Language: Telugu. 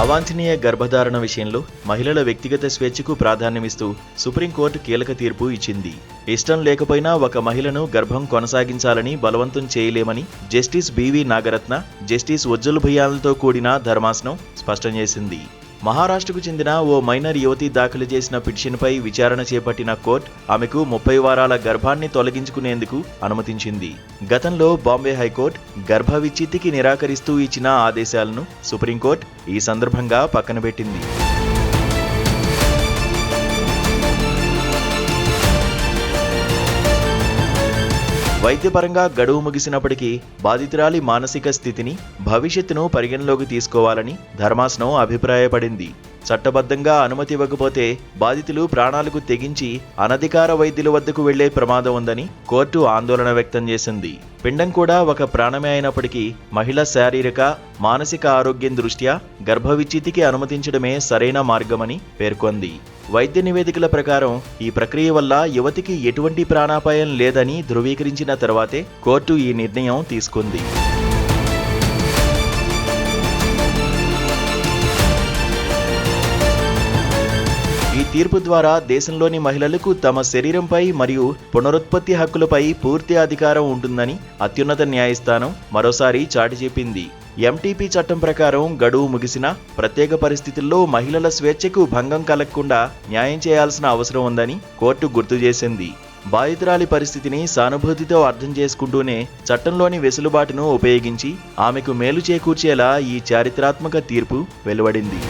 అవాంఛనీయ గర్భధారణ విషయంలో మహిళల వ్యక్తిగత స్వేచ్ఛకు ప్రాధాన్యమిస్తూ సుప్రీంకోర్టు కీలక తీర్పు ఇచ్చింది. ఇష్టం లేకపోయినా ఒక మహిళను గర్భం కొనసాగించాలని బలవంతం చేయలేమని justice B V Nagarathna, justice Ujjal భుయాలతో కూడిన ధర్మాసనం స్పష్టం చేసింది. మహారాష్ట్రకు చెందిన ఓ మైనర్ యువతి దాఖలు చేసిన పిటిషన్పై విచారణ చేపట్టిన కోర్టు ఆమెకు 30 వారాల గర్భాన్ని తొలగించుకునేందుకు అనుమతించింది. గతంలో బాంబే హైకోర్టు గర్భ విచ్ఛిత్తికి నిరాకరిస్తూ ఇచ్చిన ఆదేశాలను సుప్రీంకోర్టు ఈ సందర్భంగా పక్కనబెట్టింది. వైద్యపరంగా గడువు ముగిసినప్పటికీ బాధితురాలి మానసిక స్థితిని, భవిష్యత్తును పరిగణలోకి తీసుకోవాలని ధర్మాసనం అభిప్రాయపడింది. చట్టబద్ధంగా అనుమతి ఇవ్వకపోతే బాధితులు ప్రాణాలకు తెగించి అనధికార వైద్యుల వద్దకు వెళ్లే ప్రమాదం ఉందని కోర్టు ఆందోళన వ్యక్తం చేసింది. పిండం కూడా ఒక ప్రాణమే అయినప్పటికీ మహిళ శారీరక, మానసిక ఆరోగ్యం దృష్ట్యా గర్భ విచ్ఛిత్తికి అనుమతించడమే సరైన మార్గమని పేర్కొంది. వైద్య నివేదికల ప్రకారం ఈ ప్రక్రియ వల్ల యువతికి ఎటువంటి ప్రాణాపాయం లేదని ధృవీకరించిన తర్వాతే కోర్టు ఈ నిర్ణయం తీసుకుంది. ఈ తీర్పు ద్వారా దేశంలోని మహిళలకు తమ శరీరంపై మరియు పునరుత్పత్తి హక్కులపై పూర్తి అధికారం ఉంటుందని అత్యున్నత న్యాయస్థానం మరోసారి చాటి చెప్పింది. ఎంటీపీ చట్టం ప్రకారం గడువు ముగిసిన ప్రత్యేక పరిస్థితుల్లో మహిళల స్వేచ్ఛకు భంగం కలగకుండా న్యాయం చేయాల్సిన అవసరం ఉందని కోర్టు గుర్తు చేసింది. బాధితురాలి పరిస్థితిని సానుభూతితో అర్థం చేసుకుంటూనే చట్టంలోని వెసులుబాటును ఉపయోగించి ఆమెకు మేలు చేకూర్చేలా ఈ చారిత్రాత్మక తీర్పు వెలువడింది.